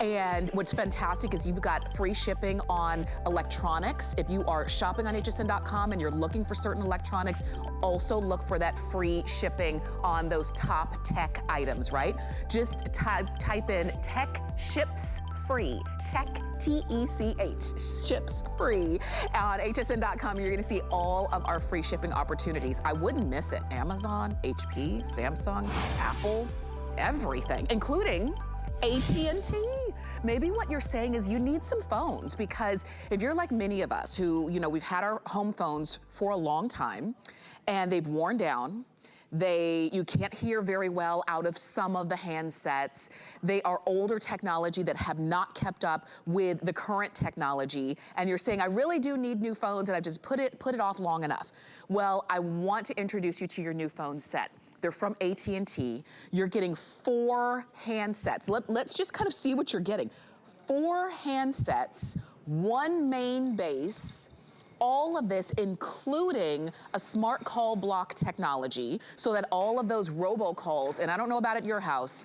And what's fantastic is you've got free shipping on electronics. If you are shopping on hsn.com and you're looking for certain electronics, also look for that free shipping on those top tech items, right? Just type in tech ships free, tech, T-E-C-H, ships free on hsn.com. You're gonna see all of our free shipping opportunities. I wouldn't miss it. Amazon, HP, Samsung, Apple, everything, including AT&T. Maybe what you're saying is you need some phones, because if you're like many of us who, you know, we've had our home phones for a long time and they've worn down, you can't hear very well out of some of the handsets. They are older technology that have not kept up with the current technology. And you're saying, I really do need new phones and I've just put it off long enough. Well, I want to introduce you to your new phone set. They're from AT&T. You're getting 4 handsets. Let's just kind of see what you're getting. 4 handsets, 1 main base, all of this including a smart call block technology so that all of those robocalls, and I don't know about at your house,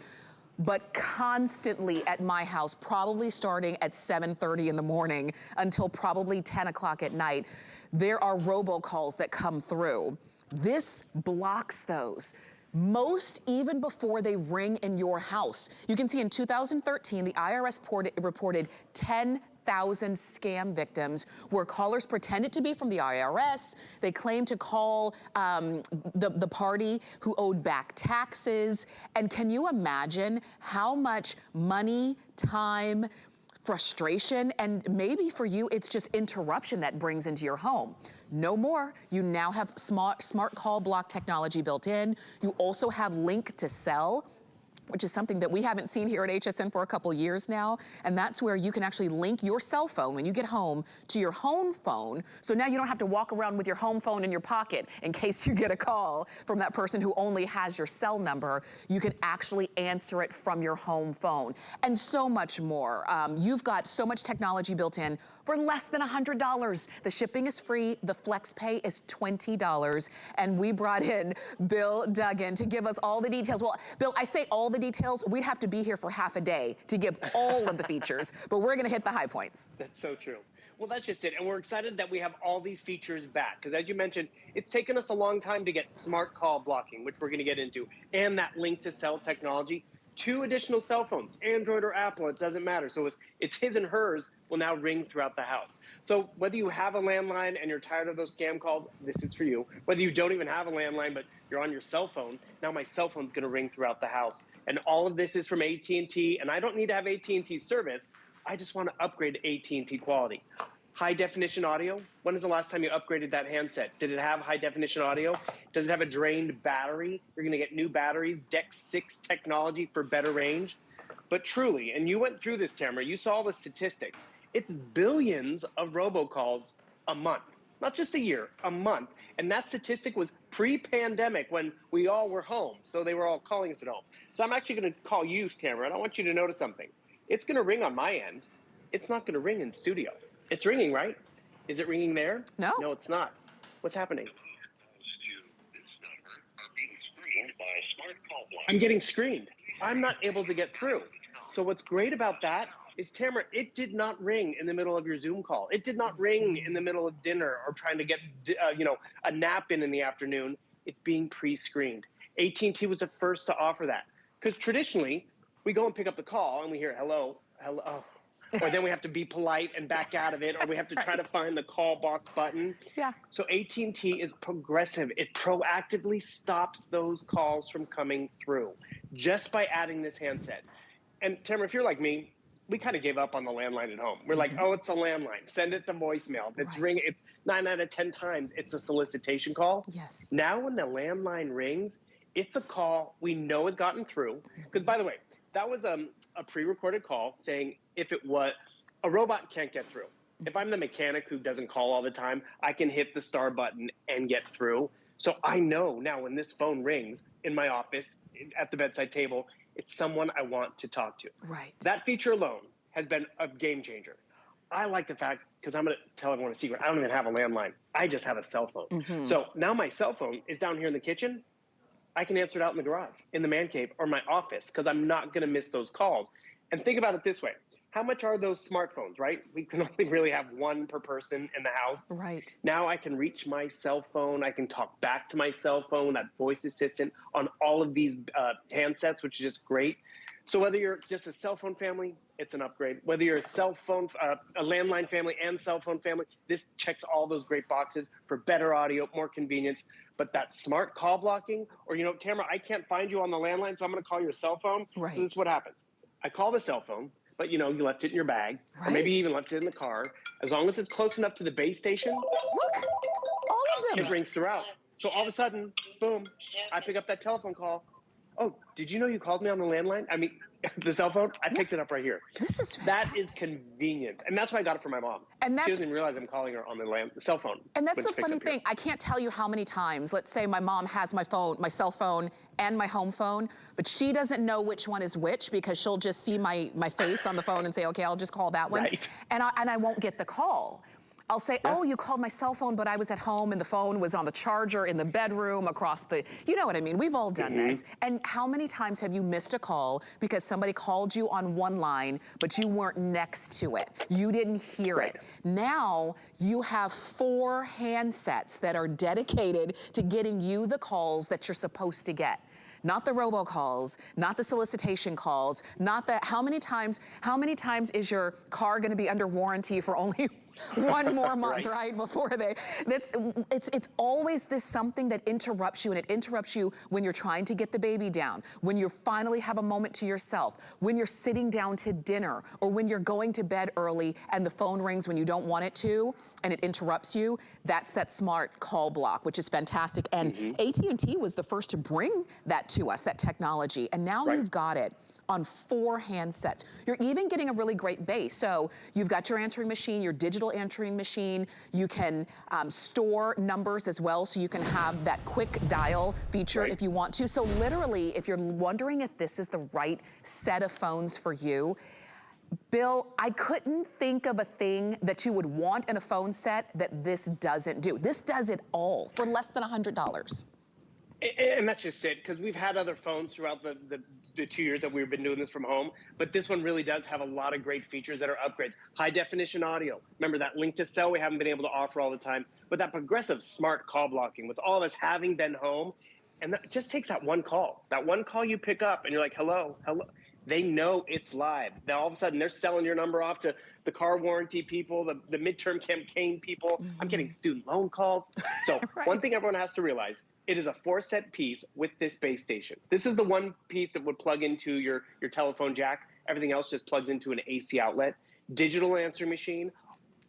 but constantly at my house, probably starting at 7:30 in the morning until probably 10 o'clock at night, there are robocalls that come through. This blocks those. Most even before they ring in your house. You can see in 2013, the IRS reported 10,000 scam victims where callers pretended to be from the IRS. They claimed to call the party who owed back taxes. And can you imagine how much money, time, frustration, and maybe for you, it's just interruption that brings into your home? No more. You now have smart call block technology built in. You also have link to cell, which is something that we haven't seen here at HSN for a couple years now. And that's where you can actually link your cell phone when you get home to your home phone. So now you don't have to walk around with your home phone in your pocket in case you get a call from that person who only has your cell number. You can actually answer it from your home phone, and so much more. You've got so much technology built in for less than $100. The shipping is free, the flex pay is $20. And we brought in Bill Duggan to give us all the details. Well, Bill, I say all the details, we'd have to be here for half a day to give all of the features, but we're gonna hit the high points. That's so true. Well, that's just it. And we're excited that we have all these features back, because as you mentioned, it's taken us a long time to get smart call blocking, which we're gonna get into, and that link to cell technology. 2 additional cell phones, Android or Apple, it doesn't matter. So it's his and hers will now ring throughout the house. So whether you have a landline and you're tired of those scam calls, this is for you. Whether you don't even have a landline, but you're on your cell phone, now my cell phone's gonna ring throughout the house. And all of this is from AT&T, and I don't need to have AT&T service. I just wanna upgrade to AT&T quality. High definition audio. When is the last time you upgraded that handset? Did it have high definition audio? Does it have a drained battery? You're gonna get new batteries, DEX 6 technology for better range. But truly, and you went through this, Tamara, you saw the statistics. It's billions of robocalls a month, not just a year, a month. And that statistic was pre-pandemic when we all were home. So they were all calling us at home. So I'm actually gonna call you, Tamara, and I want you to notice something. It's gonna ring on my end. It's not gonna ring in studio. It's ringing, right? Is it ringing there? No. No, it's not. What's happening? I'm getting screened. I'm not able to get through. So what's great about that is, Tamara, it did not ring in the middle of your Zoom call. It did not ring in the middle of dinner or trying to get a nap in the afternoon. It's being pre-screened. AT&T was the first to offer that, because traditionally we go and pick up the call and we hear hello, hello. Or then we have to be polite and back out of it, or we have to try to find the call box button. Yeah. So AT&T is progressive. It proactively stops those calls from coming through just by adding this handset. And Tamara, if you're like me, we kind of gave up on the landline at home. We're like, oh, it's a landline. Send it to voicemail. If it's ringing, it's 9 out of 10 times, it's a solicitation call. Yes. Now when the landline rings, it's a call we know has gotten through. Because by the way, that was a pre-recorded call saying if it was, a robot can't get through. If I'm the mechanic who doesn't call all the time, I can hit the star button and get through. So I know now when this phone rings in my office, at the bedside table, it's someone I want to talk to. Right. That feature alone has been a game changer. I like the fact, because I'm gonna tell everyone a secret, I don't even have a landline. I just have a cell phone. So now my cell phone is down here in the kitchen. I can answer it out in the garage, in the man cave, or my office, because I'm not gonna miss those calls. And think about it this way. How much are those smartphones, right? We can only really have one per person in the house. Right. Now I can reach my cell phone. I can talk back to my cell phone, that voice assistant on all of these handsets, which is just great. So whether you're just a cell phone family, it's an upgrade. Whether you're a cell phone, a landline family and cell phone family, this checks all those great boxes for better audio, more convenience. But that smart call blocking, or, you know, Tamara, I can't find you on the landline, so I'm going to call your cell phone. Right. So this is what happens. I call the cell phone, but you know, you left it in your bag, or maybe you even left it in the car. As long as it's close enough to the base station, Look, all of them. it rings throughout. So all of a sudden, boom, I pick up that telephone call. Oh, did you know you called me on the landline? I mean, the cell phone? I picked it up right here. This is fantastic. That is convenient. And that's why I got it for my mom. And she doesn't even realize I'm calling her on the cell phone. And that's the funny thing. I can't tell you how many times, let's say my mom has my phone, my cell phone, and my home phone, but she doesn't know which one is which because she'll just see my face on the phone and say, okay, I'll just call that one. Right. And I won't get the call. I'll say, oh, you called my cell phone, but I was at home and the phone was on the charger in the bedroom across the, you know what I mean? We've all done this. And how many times have you missed a call because somebody called you on one line, but you weren't next to it? You didn't hear it. Now you have 4 handsets that are dedicated to getting you the calls that you're supposed to get. Not the robocalls, not the solicitation calls, not the, how many times is your car gonna be under warranty for only one more month, right? Before it's always this something that interrupts you, and it interrupts you when you're trying to get the baby down, when you finally have a moment to yourself, when you're sitting down to dinner, or when you're going to bed early and the phone rings when you don't want it to, and it interrupts you. That's that smart call block, which is fantastic. And AT&T was the first to bring that to us, that technology, and now you've got it on 4 handsets. You're even getting a really great base. So you've got your answering machine, your digital answering machine. You can store numbers as well, so you can have that quick dial feature if you want to. So literally, if you're wondering if this is the right set of phones for you, Bill, I couldn't think of a thing that you would want in a phone set that this doesn't do. This does it all for less than $100. And that's just it, because we've had other phones throughout the 2 years that we've been doing this from home, but this one really does have a lot of great features that are upgrades. High definition audio. Remember that link to cell we haven't been able to offer all the time, but that progressive smart call blocking with all of us having been home, and that just takes that one call. That one call you pick up and you're like, hello, hello. They know it's live. Then all of a sudden they're selling your number off to the car warranty people, the midterm campaign people. I'm getting student loan calls. So one thing everyone has to realize, it is a 4-set piece with this base station. This is the one piece that would plug into your telephone jack. Everything else just plugs into an AC outlet. Digital answering machine.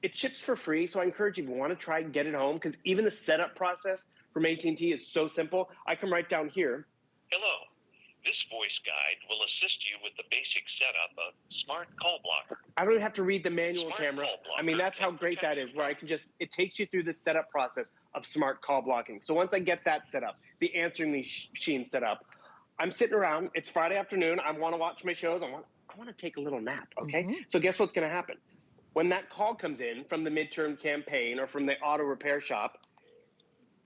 It ships for free, so I encourage you, if you want to try and get it home, because even the setup process from AT&T is so simple. I come right down here. Hello. This voice guide will assist you with the basic setup of Smart Call Blocker. I don't even have to read the manual, Tamara. I mean, that's how great that is, where I can just, it takes you through the setup process of smart call blocking. So once I get that set up, the answering machine set up, I'm sitting around, it's Friday afternoon, I want to watch my shows, I want to take a little nap, okay? So guess what's going to happen? When that call comes in from the midterm campaign or from the auto repair shop,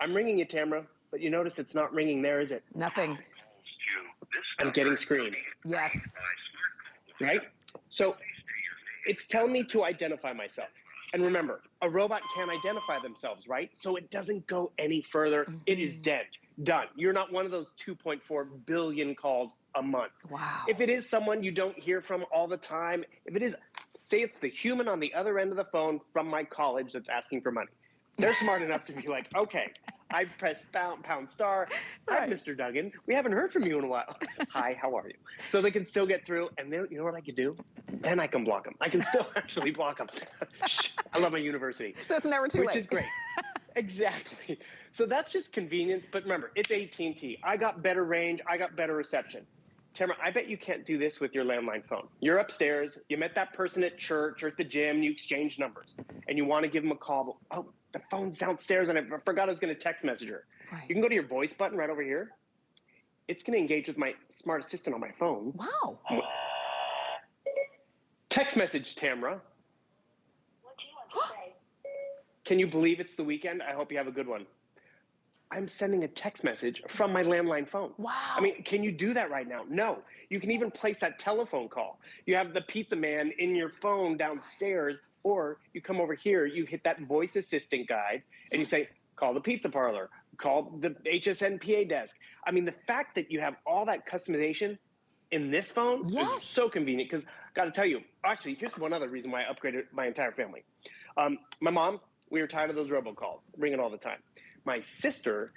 I'm ringing you, Tamara, but you notice it's not ringing there, is it? Nothing. I'm getting screened. Yes. Right? So it's telling me to identify myself. And remember, a robot can't identify themselves, right? So it doesn't go any further. It is dead. Done. You're not one of those 2.4 billion calls a month. Wow. If it is someone you don't hear from all the time, if it is, say it's the human on the other end of the phone from my college that's asking for money. They're smart enough to be like, okay, I pressed pound star. Hi, Mr. Duggan. We haven't heard from you in a while. Hi, how are you? So they can still get through. And then, you know what I could do? Then I can block them. I can still actually block them. I love my university. So it's never too late. Which is great. Exactly. So that's just convenience. But remember, it's AT&T. I got better range. I got better reception. Tamara, I bet you can't do this with your landline phone. You're upstairs. You met that person at church or at the gym. You exchange numbers. And you want to give them a call. But, oh, the phone's downstairs, and I forgot I was going to text message her. You can go to your voice button right over here. It's going to engage with my smart assistant on my phone. Wow. Text message, Tamara. What do you want to say? Can you believe it's the weekend? I hope you have a good one. I'm sending a text message from my landline phone. Wow. I mean, can you do that right now? No. You can even place that telephone call. You have the pizza man in your phone downstairs, or you come over here, you hit that voice assistant guide, and you say, call the pizza parlor, call the HSN PA desk. I mean, the fact that you have all that customization in this phone is so convenient, because got to tell you, actually, here's one other reason why I upgraded my entire family. My mom, we were tired of those robocalls, ringing all the time. My sister,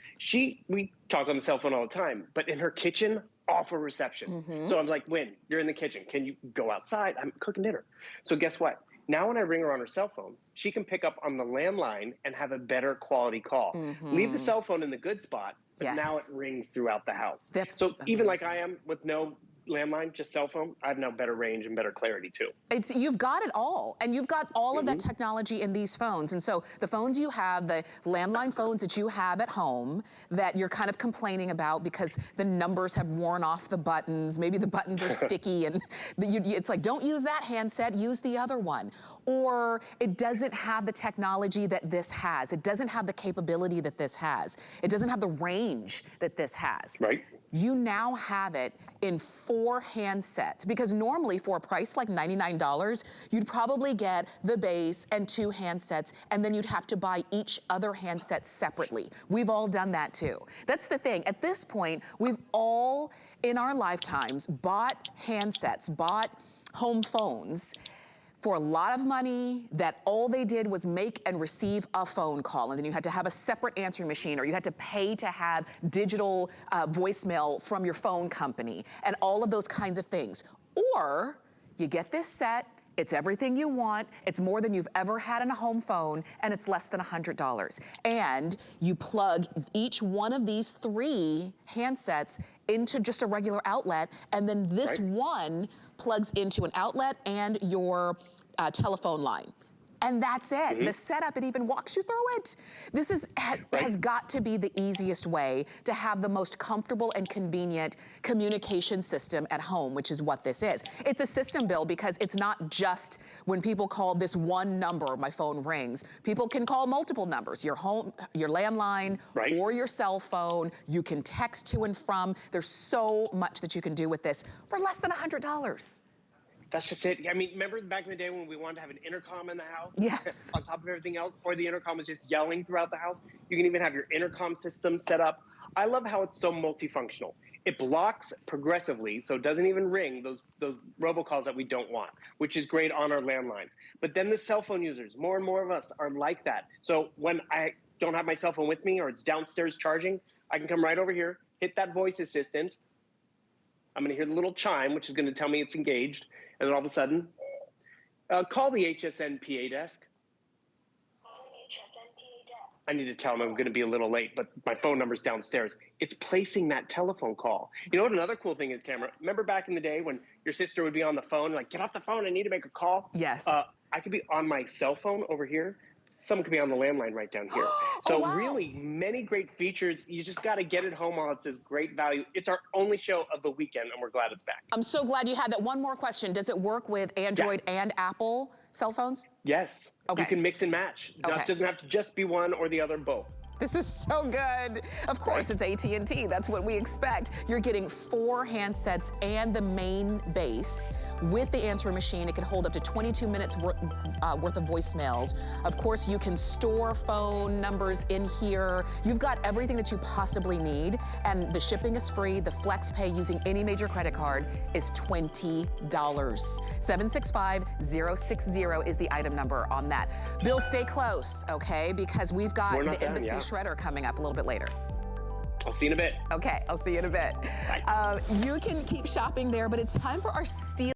we talk on the cell phone all the time, but in her kitchen, awful reception. So I'm like, Wynn, you're in the kitchen. Can you go outside? I'm cooking dinner. So guess what? Now when I ring her on her cell phone, she can pick up on the landline and have a better quality call. Leave the cell phone in the good spot, but now it rings throughout the house. So even like I am with no landline, just cell phone, I have now better range and better clarity too. You've got it all, and you've got all of that technology in these phones. And so the phones you have, the landline phones that you have at home that you're kind of complaining about because the numbers have worn off the buttons, maybe the buttons are sticky, and it's like, don't use that handset, use the other one. Or it doesn't have the technology that this has. It doesn't have the capability that this has. It doesn't have the range that this has. Right. You now have it in 4 handsets, because normally for a price like $99, you'd probably get the base and 2 handsets, and then you'd have to buy each other handset separately. We've all done that too. That's the thing. At this point, we've all, in our lifetimes, bought handsets, bought home phones for a lot of money that all they did was make and receive a phone call, and then you had to have a separate answering machine, or you had to pay to have digital voicemail from your phone company, and all of those kinds of things. Or you get this set, it's everything you want, it's more than you've ever had in a home phone, and it's less than $100. And you plug each one of these 3 handsets into just a regular outlet, and then this one plugs into an outlet and your telephone line. And that's it. The setup, it even walks you through it. This has got to be the easiest way to have the most comfortable and convenient communication system at home, which is what this is. It's a system, Bill, because it's not just when people call this one number, my phone rings. People can call multiple numbers, your home, your landline, or your cell phone. You can text to and from. There's so much that you can do with this for less than $100. That's just it. I mean, remember back in the day when we wanted to have an intercom in the house? Yes. On top of everything else, or the intercom was just yelling throughout the house? You can even have your intercom system set up. I love how it's so multifunctional. It blocks progressively, so it doesn't even ring those robocalls that we don't want, which is great on our landlines. But then the cell phone users, more and more of us are like that. So when I don't have my cell phone with me or it's downstairs charging, I can come right over here, hit that voice assistant. I'm going to hear the little chime, which is going to tell me it's engaged. And then all of a sudden, call the HSN PA desk. I need to tell them I'm going to be a little late, but my phone number's downstairs. It's placing that telephone call. You know what another cool thing is, Cameron? Remember back in the day when your sister would be on the phone, like, get off the phone, I need to make a call? Yes. I could be on my cell phone over here. Someone could be on the landline right down here. So really many great features. You just got to get it home while it says great value. It's our only show of the weekend, and we're glad it's back. I'm so glad you had that. One more question. Does it work with Android and Apple cell phones? Yes. Okay. You can mix and match. It doesn't have to just be one or the other, both. This is so good. Of course, it's AT&T. That's what we expect. You're getting 4 handsets and the main base with the answering machine. It can hold up to 22 minutes worth of voicemails. Of course, you can store phone numbers in here. You've got everything that you possibly need, and the shipping is free. The flex pay using any major credit card is $20. 765-060 is the item number on that. Bill, stay close, okay? Because we've got the Embassy Shredder coming up a little bit later. I'll see you in a bit. Okay, I'll see you in a bit. Bye. You can keep shopping there, but it's time for our Steal